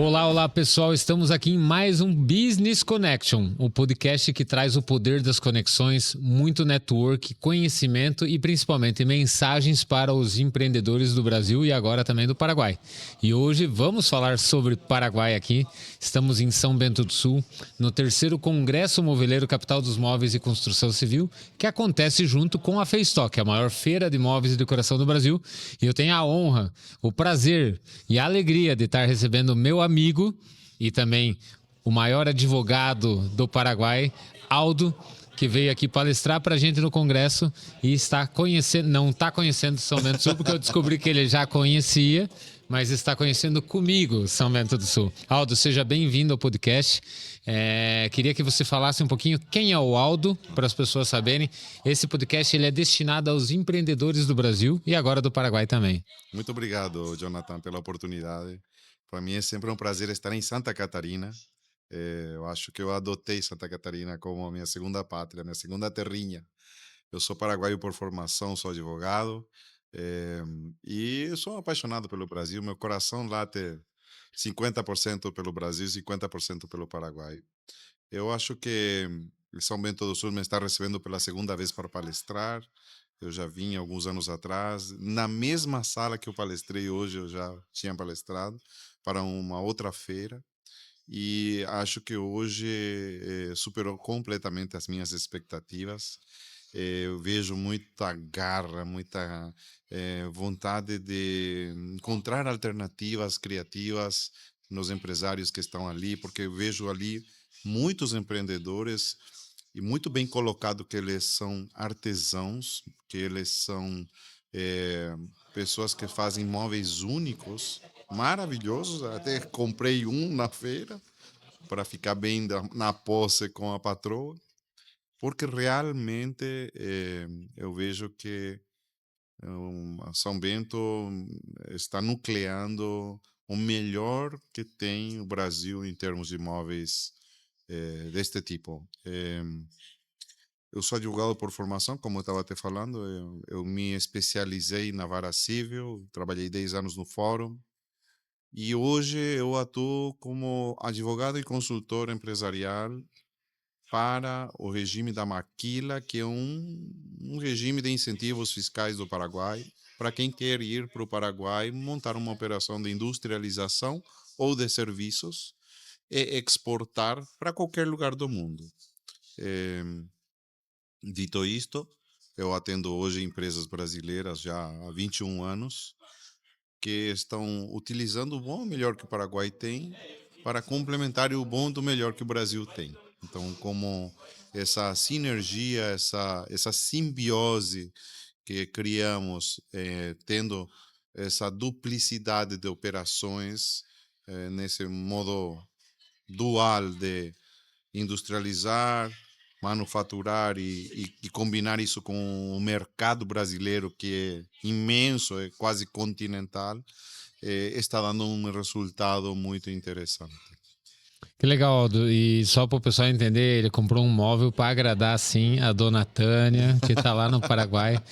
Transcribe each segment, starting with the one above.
Olá, olá pessoal, estamos aqui em mais um Business Connection, o podcast que traz o poder das conexões, muito network, conhecimento e principalmente mensagens para os empreendedores do Brasil e agora também do Paraguai. E hoje vamos falar sobre Paraguai aqui, estamos em São Bento do Sul, no terceiro Congresso Moveleiro Capital dos Móveis e Construção Civil, que acontece junto com a FEISTOC, a maior feira de móveis e decoração do Brasil. E eu tenho a honra, o prazer e a alegria de estar recebendo o meu amigo e também o maior advogado do Paraguai, Aldo, que veio aqui palestrar para a gente no congresso e está conhecendo, não está conhecendo São Bento do Sul, porque eu descobri que ele já conhecia, mas está conhecendo comigo São Bento do Sul. Aldo, seja bem-vindo ao podcast. Queria que você falasse um pouquinho quem é o Aldo, para as pessoas saberem. Esse podcast ele é destinado aos empreendedores do Brasil e agora do Paraguai também. Muito obrigado, Jonathan, pela oportunidade. Para mim é sempre um prazer estar em Santa Catarina. Eu acho que eu adotei Santa Catarina como minha segunda pátria, minha segunda terrinha. Eu sou paraguaio por formação, sou advogado, e eu sou apaixonado pelo Brasil. Meu coração late 50% pelo Brasil e 50% pelo Paraguai. Eu acho que São Bento do Sul me está recebendo pela segunda vez para palestrar. Eu já vim alguns anos atrás. Na mesma sala que eu palestrei hoje, eu já tinha palestrado para uma outra feira. E acho que hoje superou completamente as minhas expectativas. Eu vejo muita garra, muita vontade de encontrar alternativas criativas nos empresários que estão ali, porque eu vejo ali muitos empreendedores e muito bem colocado que eles são artesãos, que eles são pessoas que fazem móveis únicos, maravilhosos. Até comprei um na feira para ficar bem na posse com a patroa, porque realmente eu vejo que São Bento está nucleando o melhor que tem o Brasil em termos de imóveis deste tipo. Eu sou advogado por formação, como eu estava até falando. Eu me especializei na vara civil, trabalhei 10 anos no fórum, e hoje eu atuo como advogado e consultor empresarial para o regime da Maquila, que é um regime de incentivos fiscais do Paraguai, para quem quer ir para o Paraguai montar uma operação de industrialização ou de serviços e exportar para qualquer lugar do mundo. Dito isto, eu atendo hoje empresas brasileiras já há 21 anos que estão utilizando o bom e melhor que o Paraguai tem para complementar o bom do melhor que o Brasil tem. Então, como essa sinergia, essa simbiose que criamos, tendo essa duplicidade de operações, nesse modo dual de industrializar, manufaturar e combinar isso com o mercado brasileiro, que é imenso, é quase continental, está dando um resultado muito interessante. Que legal, Aldo. E só para o pessoal entender, ele comprou um móvel para agradar, sim, a dona Tânia, que está lá no Paraguai.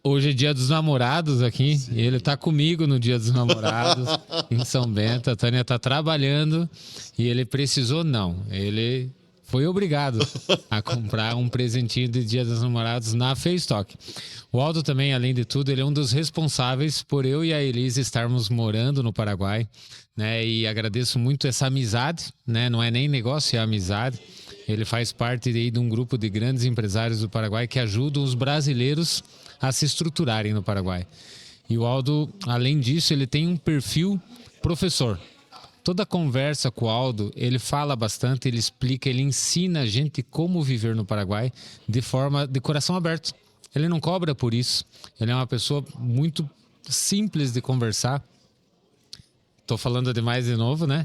Hoje é dia dos namorados aqui. Sim. Ele está comigo no dia dos namorados, em São Bento. A Tânia está trabalhando e ele precisou, não. Ele foi obrigado a comprar um presentinho de dia dos namorados na FEISTOC. O Aldo também, além de tudo, ele é um dos responsáveis por eu e a Elise estarmos morando no Paraguai, né? E agradeço muito essa amizade, né? Não é nem negócio, é amizade. Ele faz parte de um grupo de grandes empresários do Paraguai que ajudam os brasileiros a se estruturarem no Paraguai. E o Aldo, além disso, ele tem um perfil professor. Toda conversa com o Aldo, ele fala bastante, ele explica, ele ensina a gente como viver no Paraguai de coração aberto. Ele não cobra por isso. Ele é uma pessoa muito simples de conversar. Tô falando demais de novo, né?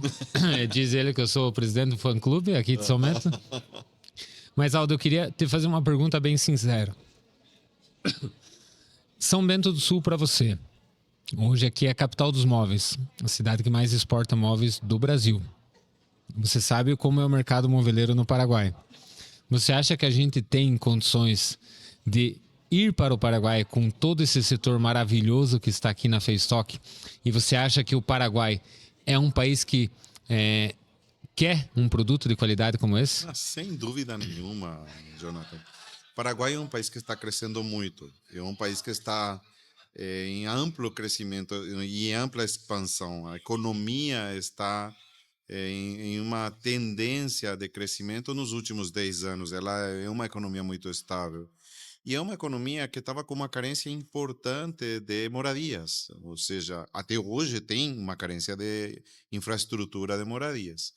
Diz ele que eu sou o presidente do fã-clube aqui de São Bento. Mas, Aldo, eu queria te fazer uma pergunta bem sincera. São Bento do Sul para você. Hoje aqui é a capital dos móveis, a cidade que mais exporta móveis do Brasil. Você sabe como é o mercado moveleiro no Paraguai. Você acha que a gente tem condições de ir para o Paraguai com todo esse setor maravilhoso que está aqui na FEISTOC? E você acha que o Paraguai é um país que quer um produto de qualidade como esse? Ah, sem dúvida nenhuma, Jonathan. Paraguai é um país que está crescendo muito. É um país que está em amplo crescimento e em ampla expansão. A economia está em uma tendência de crescimento nos últimos 10 anos. Ela é uma economia muito estável. E é uma economia que estava com uma carência importante de moradias, ou seja, até hoje tem uma carência de infraestrutura de moradias.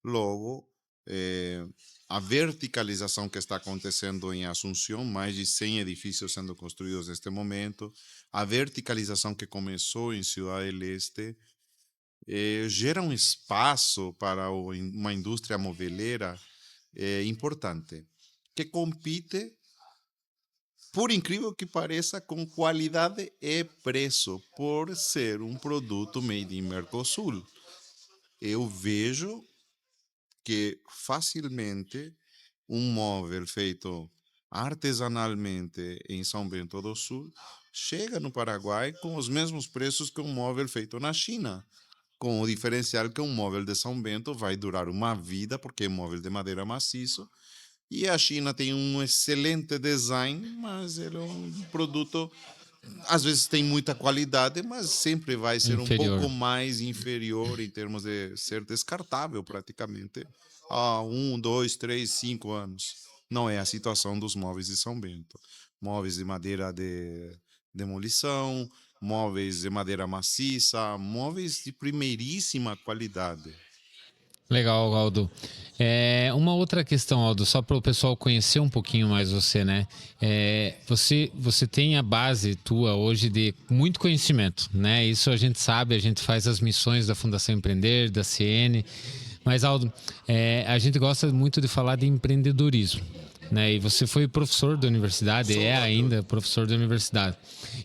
Logo, eh, a verticalização que está acontecendo em Assunção, mais de 100 edifícios sendo construídos neste momento, a verticalização que começou em Ciudad del Este, gera um espaço para uma indústria moveleira importante, que compite, por incrível que pareça, com qualidade e preço, por ser um produto made in Mercosul. Eu vejo que facilmente um móvel feito artesanalmente em São Bento do Sul chega no Paraguai com os mesmos preços que um móvel feito na China, com o diferencial que um móvel de São Bento vai durar uma vida, porque é móvel de madeira maciço, e a China tem um excelente design, mas ele é um produto, às vezes tem muita qualidade, mas sempre vai ser um pouco Inferior. mais inferior em termos de ser descartável praticamente há 1, 2, 3, 5 anos. Não é a situação dos móveis de São Bento. Móveis de madeira de demolição, móveis de madeira maciça, móveis de primeiríssima qualidade. Legal, Aldo. Uma outra questão, Aldo, só para o pessoal conhecer um pouquinho mais você, né? Você tem a base tua hoje de muito conhecimento, né? Isso a gente sabe, a gente faz as missões da Fundação Empreender, da CN. Mas, Aldo, a gente gosta muito de falar de empreendedorismo. Né? E você foi professor da universidade, é Sou do- ainda professor da universidade.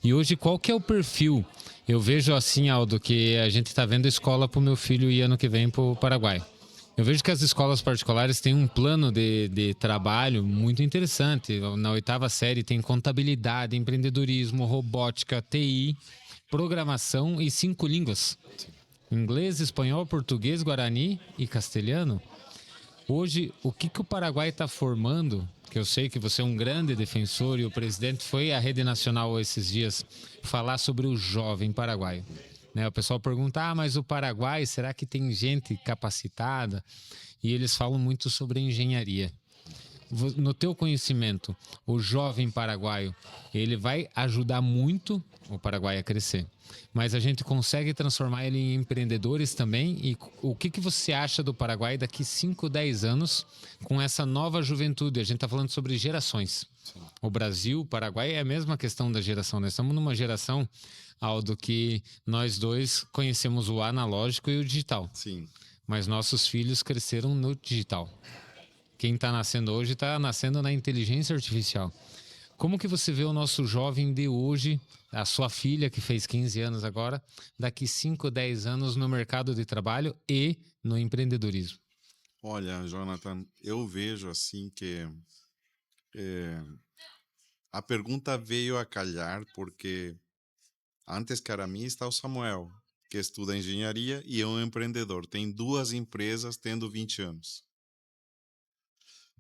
E hoje, qual que é o perfil? Eu vejo assim, Aldo, que a gente está vendo escola para o meu filho ir ano que vem para o Paraguai. Eu vejo que as escolas particulares têm um plano de trabalho muito interessante. Na oitava série tem contabilidade, empreendedorismo, robótica, TI, programação e 5 línguas: inglês, espanhol, português, guarani e castelhano. Hoje, o que, que o Paraguai está formando? Que eu sei que você é um grande defensor e o presidente foi à Rede Nacional esses dias falar sobre o jovem paraguaio. Né? O pessoal pergunta, mas o Paraguai, será que tem gente capacitada? E eles falam muito sobre engenharia. No teu conhecimento, o jovem paraguaio, ele vai ajudar muito o Paraguai a crescer. Mas a gente consegue transformar ele em empreendedores também. E o que, que você acha do Paraguai daqui 5, 10 anos com essa nova juventude? A gente está falando sobre gerações. O Brasil, o Paraguai é a mesma questão da geração. Nós estamos numa geração, Aldo, que nós dois conhecemos o analógico e o digital. Sim. Mas nossos filhos cresceram no digital. Quem está nascendo hoje está nascendo na inteligência artificial. Como que você vê o nosso jovem de hoje, a sua filha que fez 15 anos agora, daqui 5, 10 anos no mercado de trabalho e no empreendedorismo? Olha, Jonathan, eu vejo assim que eh, a pergunta veio a calhar porque antes que a mim está o Samuel, que estuda engenharia e é um empreendedor. Tem duas empresas tendo 20 anos.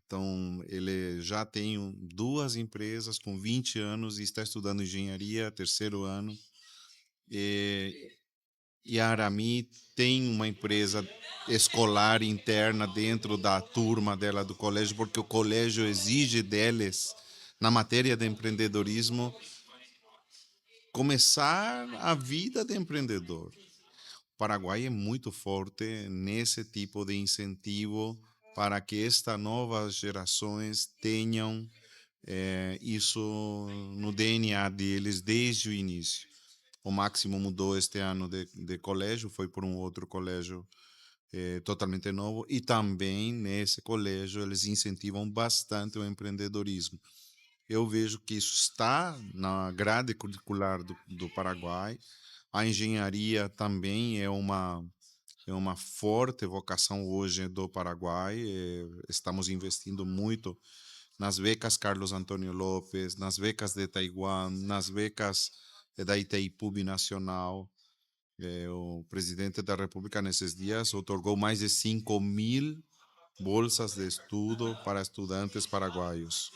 Então, ele já tem duas empresas com 20 anos e está estudando engenharia, terceiro ano. E, e a Arami tem uma empresa escolar interna dentro da turma dela do colégio, porque o colégio exige deles, na matéria de empreendedorismo, começar a vida de empreendedor. O Paraguai é muito forte nesse tipo de incentivo para que estas novas gerações tenham isso no DNA deles desde o início. O Máximo mudou este ano de colégio, foi por um outro colégio totalmente novo, e também nesse colégio eles incentivam bastante o empreendedorismo. Eu vejo que isso está na grade curricular do Paraguai. A engenharia também é uma forte vocação hoje do Paraguai. Estamos investindo muito nas becas Carlos Antônio Lopes, nas becas de Taiwan, nas becas da Itaipu Nacional. O presidente da República, nesses dias, otorgou mais de 5.000 bolsas de estudo para estudantes paraguaios,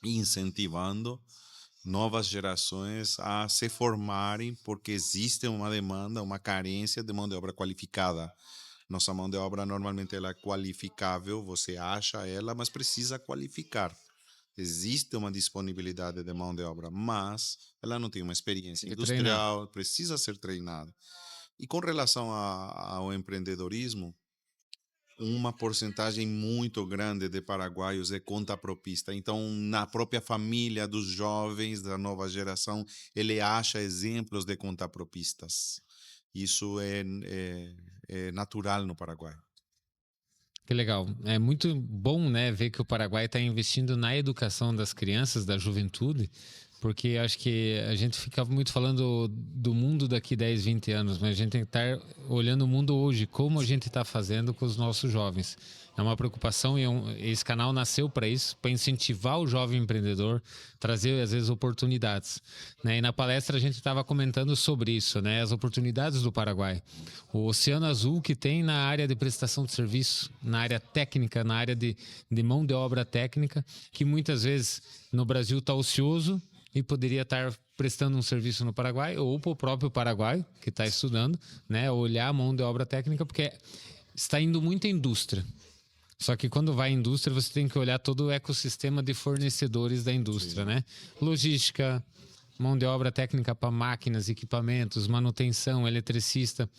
incentivando novas gerações a se formarem, porque existe uma demanda, uma carência de mão de obra qualificada. Nossa mão de obra normalmente ela é qualificável, você acha ela, mas precisa qualificar. Existe uma disponibilidade de mão de obra, mas ela não tem uma experiência E treinar. industrial, precisa ser treinada. E com relação ao empreendedorismo, uma porcentagem muito grande de paraguaios é contapropista. Então, na própria família dos jovens da nova geração, ele acha exemplos de contapropistas. Isso é natural no Paraguai. Que legal. É muito bom, né, ver que o Paraguai está investindo na educação das crianças, da juventude, porque acho que a gente fica muito falando do mundo daqui 10, 20 anos, mas a gente tem que estar olhando o mundo hoje, como a gente está fazendo com os nossos jovens. É uma preocupação e esse canal nasceu para isso, para incentivar o jovem empreendedor, trazer às vezes oportunidades, né? E na palestra a gente estava comentando sobre isso, né? As oportunidades do Paraguai, o Oceano Azul que tem na área de prestação de serviço, na área técnica, na área de mão de obra técnica, que muitas vezes no Brasil está ocioso e poderia estar prestando um serviço no Paraguai ou para o próprio Paraguai que está estudando, né? Olhar a mão de obra técnica, porque está indo muita indústria. Só que quando vai à indústria, você tem que olhar todo o ecossistema de fornecedores da indústria, Sim, né? Logística, mão de obra técnica para máquinas, equipamentos, manutenção, eletricista.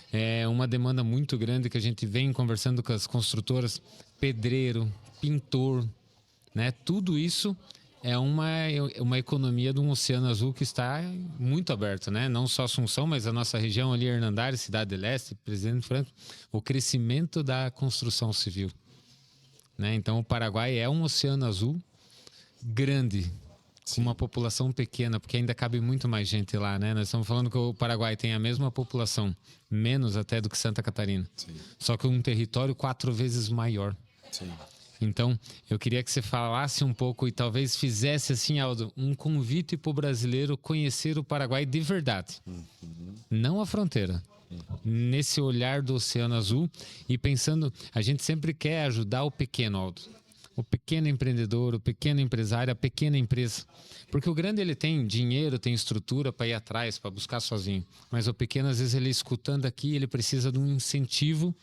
É uma demanda muito grande que a gente vem conversando com as construtoras, pedreiro, pintor, né? Tudo isso é uma economia de um oceano azul que está muito aberto, né? Não só Assunção, mas a nossa região ali, Hernandares, Cidade de Leste, Presidente Franco, o crescimento da construção civil, né? Então o Paraguai é um oceano azul grande, com uma sim, população pequena, porque ainda cabe muito mais gente lá, né? Nós estamos falando que o Paraguai tem a mesma população, menos até do que Santa Catarina, sim, só que um território 4 vezes maior. sim. Então, eu queria que você falasse um pouco e talvez fizesse assim, Aldo, um convite para o brasileiro conhecer o Paraguai de verdade, Uhum, não a fronteira. uhum. Nesse olhar do Oceano Azul e pensando, a gente sempre quer ajudar o pequeno, Aldo. O pequeno empreendedor, o pequeno empresário, a pequena empresa. Porque o grande ele tem dinheiro, tem estrutura para ir atrás, para buscar sozinho. Mas o pequeno, às vezes, ele escutando aqui, ele precisa de um incentivo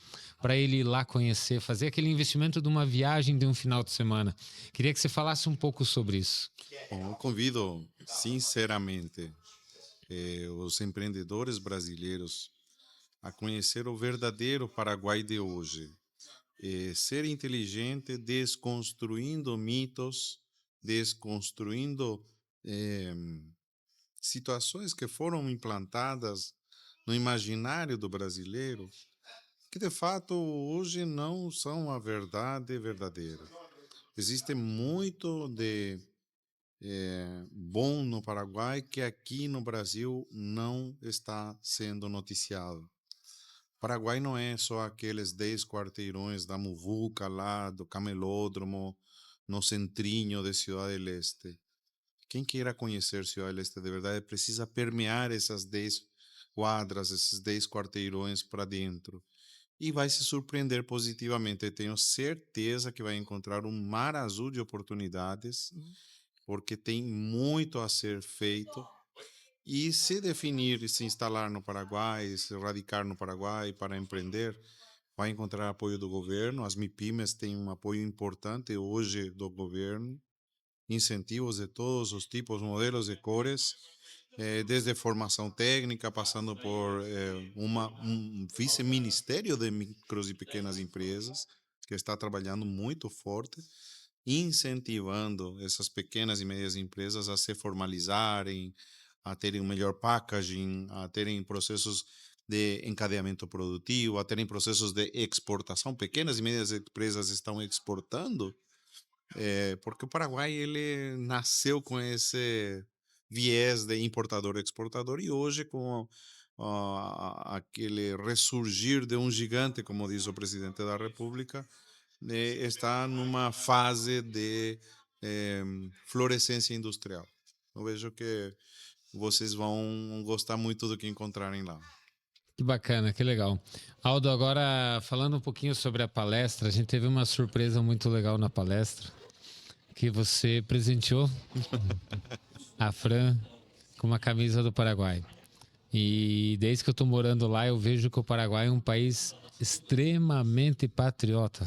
para ele ir lá conhecer, fazer aquele investimento de uma viagem de um final de semana. Queria que você falasse um pouco sobre isso. Bom, eu convido, sinceramente, os empreendedores brasileiros a conhecer o verdadeiro Paraguai de hoje. Ser inteligente, desconstruindo mitos, desconstruindo eh, situações que foram implantadas no imaginário do brasileiro, que de fato hoje não são a verdade verdadeira. Existe muito de bom no Paraguai que aqui no Brasil não está sendo noticiado. Paraguai não é só aqueles 10 quarteirões da Muvuca lá, do Camelódromo, no centrinho de Cidade del Este. Quem queira conhecer Cidade del Este de verdade precisa permear essas 10 quadras, esses 10 quarteirões para dentro. E vai se surpreender positivamente. Eu tenho certeza que vai encontrar um mar azul de oportunidades, porque tem muito a ser feito. E se definir e se instalar no Paraguai, se radicar no Paraguai para empreender, vai encontrar apoio do governo. As MIPIMES têm um apoio importante hoje do governo, incentivos de todos os tipos, modelos e cores, desde formação técnica, passando por um vice-ministério de micros e pequenas empresas, que está trabalhando muito forte, incentivando essas pequenas e médias empresas a se formalizarem, a terem um melhor packaging, a terem processos de encadeamento produtivo, a terem processos de exportação. Pequenas e médias empresas estão exportando, porque o Paraguai ele nasceu com esse viés de importador-exportador e hoje com aquele ressurgir de um gigante, como diz o presidente da República, está numa fase de eh, florescência industrial. Eu vejo que vocês vão gostar muito do que encontrarem lá. Que bacana, que legal. Aldo, agora falando um pouquinho sobre a palestra, a gente teve uma surpresa muito legal na palestra, que você presenteou a Fran com uma camisa do Paraguai. E desde que eu tô morando lá, eu vejo que o Paraguai é um país extremamente patriota.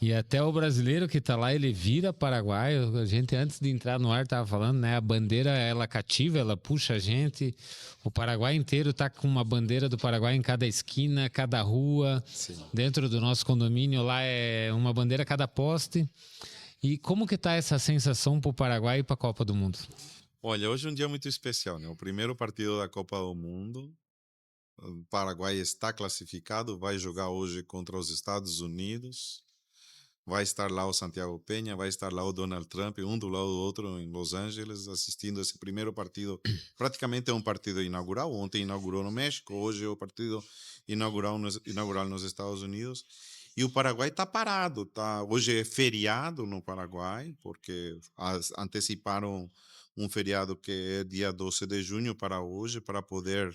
E até o brasileiro que tá lá, ele vira paraguaio. A gente, antes de entrar no ar, tava falando, né? A bandeira, ela cativa, ela puxa a gente. O Paraguai inteiro tá com uma bandeira do Paraguai em cada esquina, cada rua. Sim. Dentro do nosso condomínio, lá é uma bandeira a cada poste. E como que tá essa sensação pro Paraguai e pra Copa do Mundo? Olha, hoje é um dia muito especial, né? O primeiro partido da Copa do Mundo. O Paraguai está classificado, vai jogar hoje contra os Estados Unidos. Vai estar lá o Santiago Peña, vai estar lá o Donald Trump, um do lado do outro em Los Angeles, assistindo esse primeiro partido. Praticamente é um partido inaugural. Ontem inaugurou no México, hoje é o partido inaugural nos Estados Unidos. E o Paraguai está parado. Tá? Hoje é feriado no Paraguai, porque anteciparam um feriado que é dia 12 de junho para hoje, para poder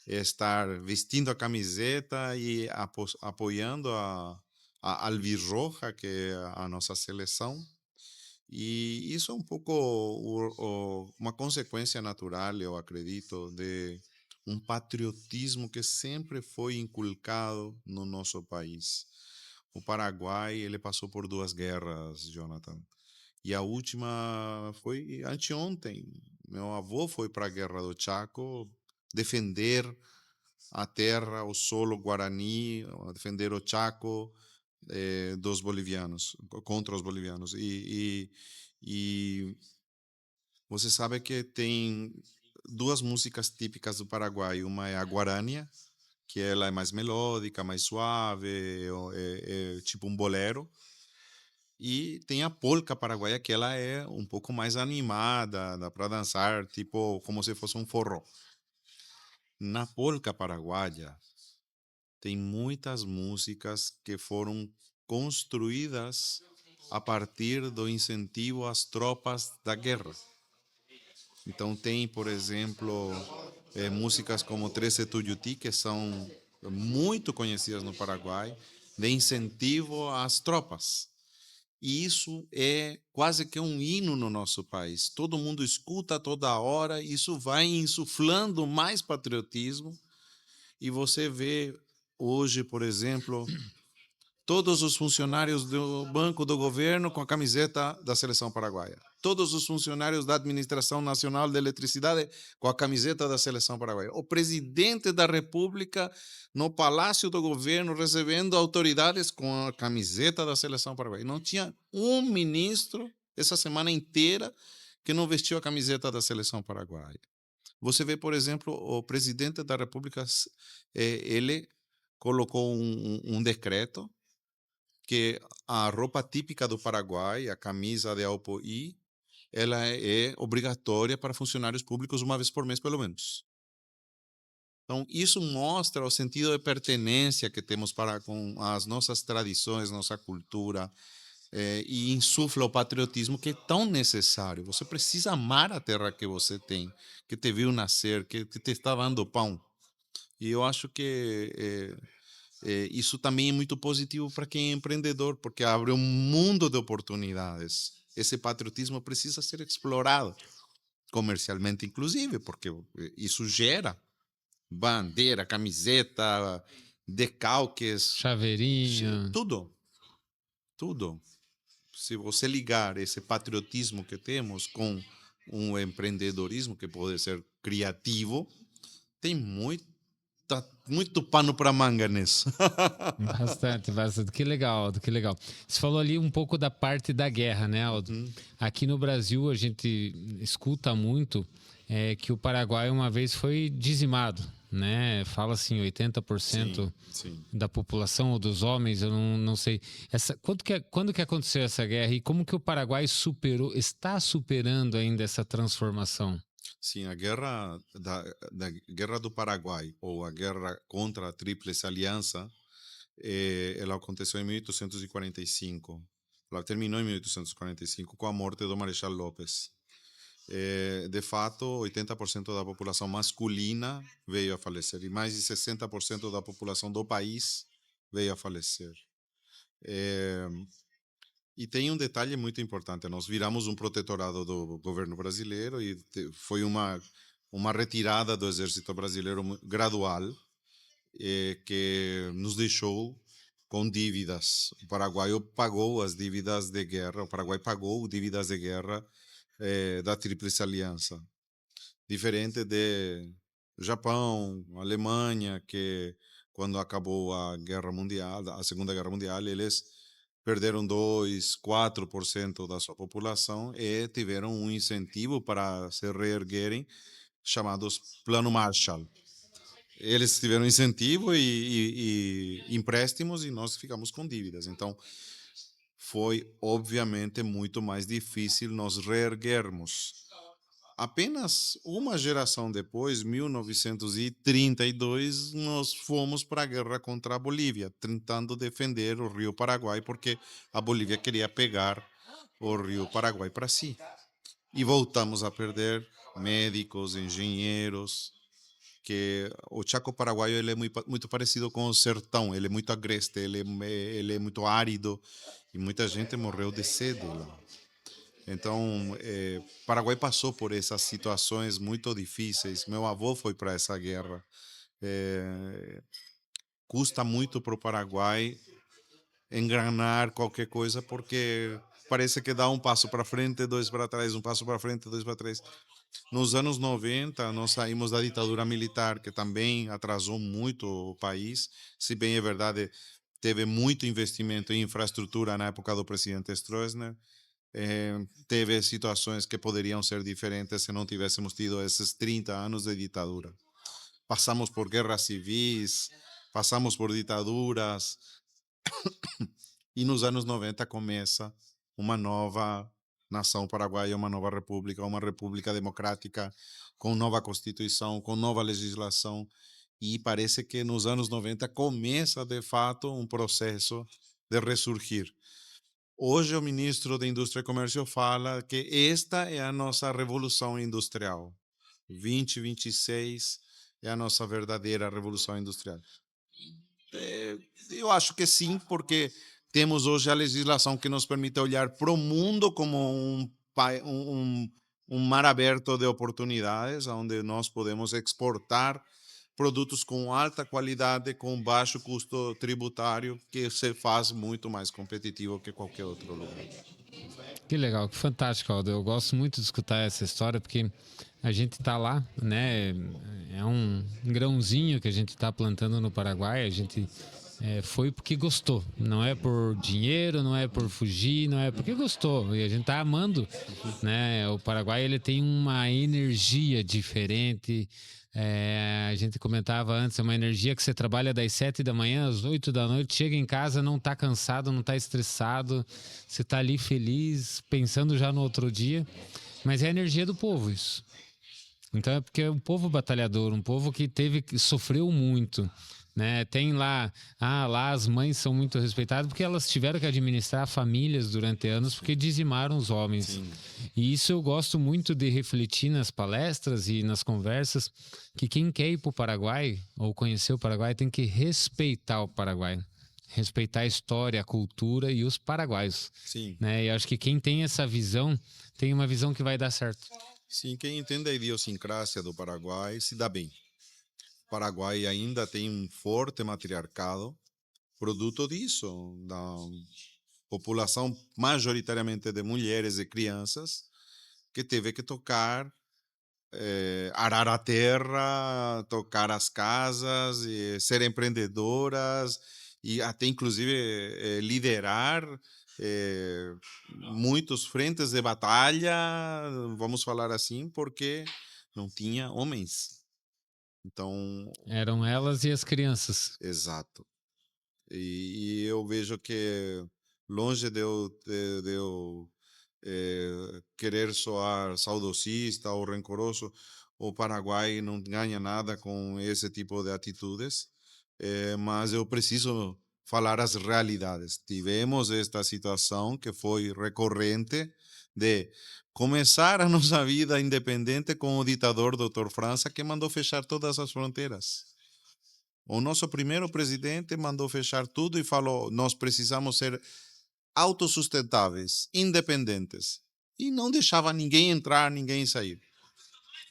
estar vestindo a camiseta e apoiando a Alvirroja, que é a nossa seleção. E isso é um pouco uma consequência natural, eu acredito, de um patriotismo que sempre foi inculcado no nosso país. O Paraguai, ele passou por duas guerras, Jonathan. E a última foi anteontem. Meu avô foi para a Guerra do Chaco defender a terra, o solo guarani, defender o Chaco dos bolivianos, contra os bolivianos. E você sabe que tem duas músicas típicas do Paraguai. Uma é a guarânia, que ela é mais melódica, mais suave, é tipo um bolero. E tem a polca paraguaia, que ela é um pouco mais animada, dá para dançar, tipo como se fosse um forró. Na polca paraguaia, tem muitas músicas que foram construídas a partir do incentivo às tropas da guerra. Então tem, por exemplo, músicas como Trece Tuyuti, que são muito conhecidas no Paraguai, de incentivo às tropas. E isso é quase que um hino no nosso país. Todo mundo escuta toda hora, isso vai insuflando mais patriotismo. E você vê hoje, por exemplo, todos os funcionários do banco do governo com a camiseta da seleção paraguaia. Todos os funcionários da Administração Nacional de Eletricidade com a camiseta da seleção paraguaia. O presidente da República no Palácio do Governo recebendo autoridades com a camiseta da seleção paraguaia. Não tinha um ministro essa semana inteira que não vestiu a camiseta da seleção paraguaia. Você vê, por exemplo, o presidente da República, ele colocou um decreto que a roupa típica do Paraguai, a camisa de Alpoí, ela é obrigatória para funcionários públicos uma vez por mês, pelo menos. Então, isso mostra o sentido de pertenência que temos para com as nossas tradições, nossa cultura, e insufla o patriotismo que é tão necessário. Você precisa amar a terra que você tem, que te viu nascer, que te está dando pão. E eu acho que isso também é muito positivo para quem é empreendedor, porque abre um mundo de oportunidades. Esse patriotismo precisa ser explorado comercialmente, inclusive, porque isso gera bandeira, camiseta, decalques, Chaveirinho. tudo, tudo. Se você ligar esse patriotismo que temos com um empreendedorismo que pode ser criativo, tem muito pano para manga nisso. Bastante, bastante. Que legal, Aldo, que legal. Você falou ali um pouco da parte da guerra, né, Aldo? Uhum. Aqui no Brasil a gente escuta muito que o Paraguai uma vez foi dizimado, né? Fala assim, 80% Sim, sim. da população ou dos homens, eu não sei. Quando que aconteceu essa guerra e como que o Paraguai está superando ainda essa transformação? Sim, a da guerra do Paraguai, ou a guerra contra a Tríplice Aliança, ela aconteceu em 1845. Ela terminou em 1845 com a morte do Marechal López. De fato, 80% da população masculina veio a falecer e mais de 60% da população do país veio a falecer. Eh, e tem um detalhe muito importante: nós viramos um protetorado do governo brasileiro e foi uma retirada do exército brasileiro gradual, que nos deixou com dívidas. O Paraguai pagou as dívidas de guerra, o Paraguai pagou dívidas de guerra da Tríplice Aliança. Diferente de Japão, Alemanha, que quando acabou a Guerra Mundial, a Segunda Guerra Mundial, eles perderam 2, 4% da sua população e tiveram um incentivo para se reerguerem, chamados Plano Marshall. Eles tiveram incentivo e empréstimos e nós ficamos com dívidas. Então, foi obviamente muito mais difícil nós reerguermos. Apenas uma geração depois, 1932, nós fomos para a guerra contra a Bolívia, tentando defender o Rio Paraguai, porque a Bolívia queria pegar o Rio Paraguai para si. E voltamos a perder médicos, engenheiros, que o Chaco paraguaio ele é muito parecido com o sertão, ele é muito agreste, ele é muito árido e muita gente morreu de sede lá. Então, Paraguai passou por essas situações muito difíceis. Meu avô foi para essa guerra. Eh, custa muito para o Paraguai enganar qualquer coisa, porque parece que dá um passo para frente, dois para trás, um passo para frente, dois para trás. Nos anos 90, nós saímos da ditadura militar, que também atrasou muito o país. Se bem é verdade, teve muito investimento em infraestrutura na época do presidente Stroessner. Teve situações que poderiam ser diferentes se não tivéssemos tido esses 30 anos de ditadura. Passamos por guerras civis, passamos por ditaduras, e nos anos 90 começa uma nova nação paraguaia, uma república democrática, com nova constituição, com nova legislação, e parece que nos anos 90 começa de fato um processo de ressurgir. Hoje o ministro da Indústria e Comércio fala que esta é a nossa revolução industrial. 2026 é a nossa verdadeira revolução industrial. Eu acho que sim, porque temos hoje a legislação que nos permite olhar para o mundo como um mar aberto de oportunidades, onde nós podemos exportar produtos com alta qualidade, com baixo custo tributário, que se faz muito mais competitivo que qualquer outro lugar. Que legal, que fantástico, Aldo. Eu gosto muito de escutar essa história porque a gente está lá, né? É um grãozinho que a gente está plantando no Paraguai. A gente foi porque gostou. Não é por dinheiro, não é por fugir, não é porque gostou. E a gente está amando, né? O Paraguai ele tem uma energia diferente. A gente comentava antes, é uma energia que você trabalha das 7 da manhã às 8 da noite, chega em casa, não está cansado, não está estressado, você está ali feliz, pensando já no outro dia, mas é a energia do povo isso. Então é porque é um povo batalhador, um povo que sofreu muito, né? Tem lá as mães são muito respeitadas porque elas tiveram que administrar famílias durante anos porque dizimaram os homens. Sim. E isso eu gosto muito de refletir nas palestras e nas conversas, que quem quer ir para o Paraguai ou conhecer o Paraguai tem que respeitar o Paraguai. Respeitar a história, a cultura e os paraguaios. Sim. Né? E acho que quem tem essa visão, tem uma visão que vai dar certo. Sim, quem entende a idiosincrásia do Paraguai se dá bem. O Paraguai ainda tem um forte matriarcado, produto disso, da população majoritariamente de mulheres e crianças, que teve que tocar, arar a terra, tocar as casas, e ser empreendedoras e até inclusive liderar eh, muitos frentes de batalha, vamos falar assim, porque não tinha homens. Então, Eram elas e as crianças. exato. E eu vejo que, longe de eu querer soar saudosista ou rancoroso, o Paraguai não ganha nada com esse tipo de atitudes, mas eu preciso falar as realidades. Tivemos esta situação que foi recorrente de começar a nossa vida independente com o ditador Dr. França, que mandou fechar todas as fronteiras. O nosso primeiro presidente mandou fechar tudo e falou: nós precisamos ser autossustentáveis, independentes. E não deixava ninguém entrar, ninguém sair.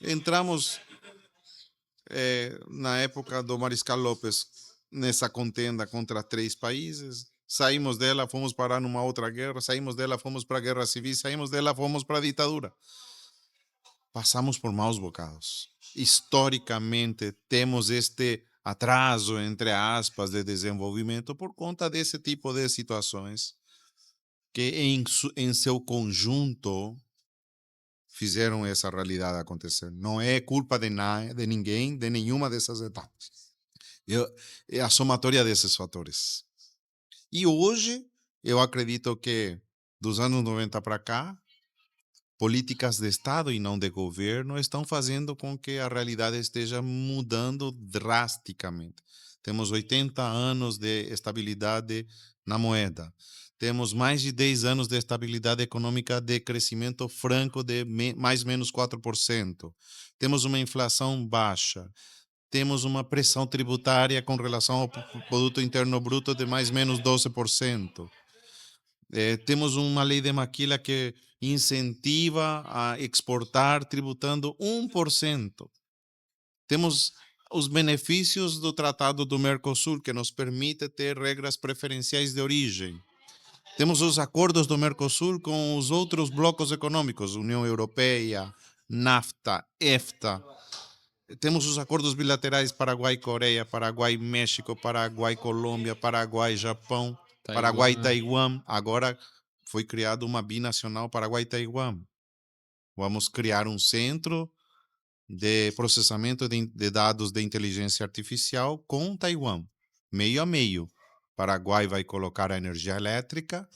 Entramos na época do Mariscal Lopes nessa contenda contra 3 países. Saímos dela, fomos parar numa outra guerra, saímos dela, fomos para a guerra civil, saímos dela, fomos para a ditadura. Passamos por maus bocados. Historicamente, temos este atraso, entre aspas, de desenvolvimento por conta desse tipo de situações que, em seu conjunto, fizeram essa realidade acontecer. Não é culpa de ninguém, de nenhuma dessas etapas. É a somatória desses fatores. E hoje, eu acredito que, dos anos 90 para cá, políticas de Estado e não de governo estão fazendo com que a realidade esteja mudando drasticamente. Temos 80 anos de estabilidade na moeda. Temos mais de 10 anos de estabilidade econômica de crescimento franco de mais ou menos 4%. Temos uma inflação baixa. Temos uma pressão tributária com relação ao produto interno bruto de mais ou menos 12%. Temos uma lei de maquila que incentiva a exportar tributando 1%. Temos os benefícios do Tratado do Mercosul, que nos permite ter regras preferenciais de origem. Temos os acordos do Mercosul com os outros blocos econômicos, União Europeia, NAFTA, EFTA. Temos os acordos bilaterais Paraguai-Coreia, Paraguai-México, Paraguai-Colômbia, Paraguai-Japão, Taiwan. Paraguai-Taiwan. Agora foi criado uma binacional Paraguai-Taiwan. Vamos criar um centro de processamento de dados de inteligência artificial com Taiwan, meio a meio. Paraguai vai colocar a energia elétrica,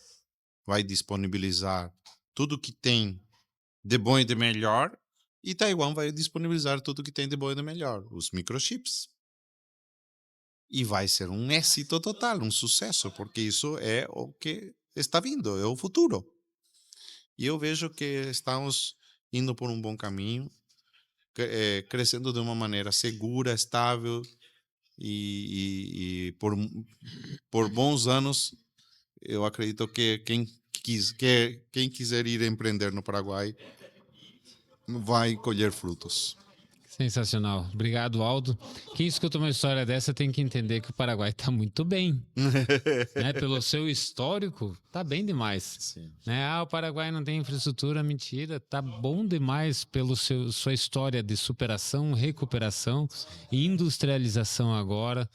vai disponibilizar tudo que tem de bom e de melhor, e Taiwan vai disponibilizar tudo que tem de bom e de melhor, os microchips. E vai ser um êxito total, um sucesso, porque isso é o que está vindo, é o futuro. E eu vejo que estamos indo por um bom caminho, crescendo de uma maneira segura, estável e por bons anos, eu acredito que quem quiser ir empreender no Paraguai vai colher frutos. Sensacional. Obrigado, Aldo. Quem escuta uma história dessa tem que entender que o Paraguai está muito bem, né? Pelo seu histórico, tá bem demais. Sim. Né? O Paraguai não tem infraestrutura, mentira. Tá bom demais pelo sua história de superação, recuperação e industrialização agora.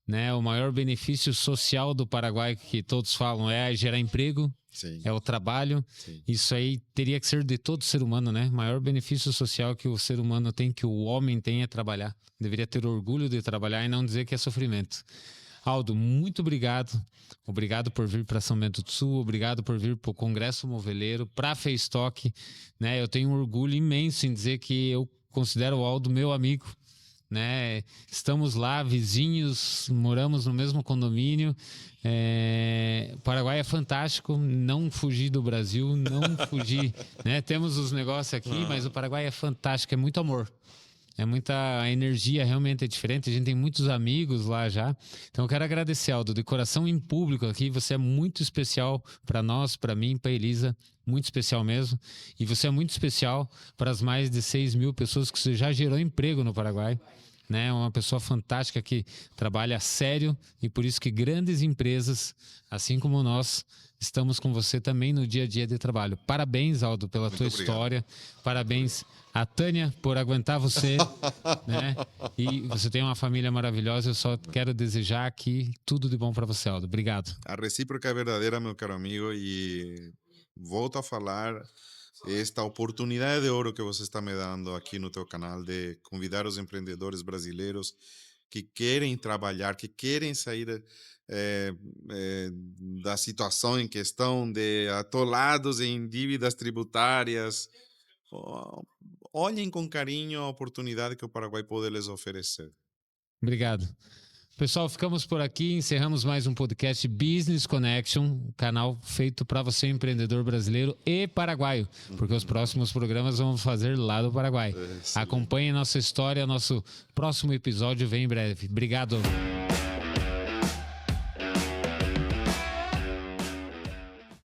Né? O maior benefício social do Paraguai que todos falam é gerar emprego, Sim. é o trabalho. Sim. Isso aí teria que ser de todo ser humano, né? O maior benefício social que o ser humano tem, que o homem tem, é trabalhar. Deveria ter orgulho de trabalhar e não dizer que é sofrimento. Aldo, muito obrigado. Obrigado por vir para São Bento do Sul, obrigado por vir para o Congresso Moveleiro, para a Facetalk. Né? Eu tenho um orgulho imenso em dizer que eu considero o Aldo meu amigo. Né? Estamos lá, vizinhos, moramos no mesmo condomínio. O Paraguai é fantástico, não fugir do Brasil, não fugir. Né? Temos os negócios aqui, mas o Paraguai é fantástico, é muito amor. É muita energia, realmente é diferente. A gente tem muitos amigos lá já. Então eu quero agradecer, Aldo, de coração em público aqui. Você é muito especial para nós, para mim, para Elisa. Muito especial mesmo. E você é muito especial para as mais de 6 mil pessoas que você já gerou emprego no Paraguai. Né? Uma pessoa fantástica que trabalha sério e por isso que grandes empresas, assim como nós, estamos com você também no dia a dia de trabalho. Parabéns, Aldo, pela tua história. Parabéns a Tânia por aguentar você, né? E você tem uma família maravilhosa. Eu só quero desejar aqui tudo de bom para você, Aldo. Obrigado. A recíproca é verdadeira, meu caro amigo, e volto a falar esta oportunidade de ouro que você está me dando aqui no teu canal de convidar os empreendedores brasileiros que querem trabalhar, que querem sair da situação em que estão, de atolados em dívidas tributárias. Olhem com carinho a oportunidade que o Paraguai pode lhes oferecer. Obrigado. Pessoal, ficamos por aqui, encerramos mais um podcast Business Connection, canal feito para você, empreendedor brasileiro e paraguaio, porque os próximos programas vamos fazer lá do Paraguai. Acompanhe nossa história, nosso próximo episódio vem em breve. Obrigado.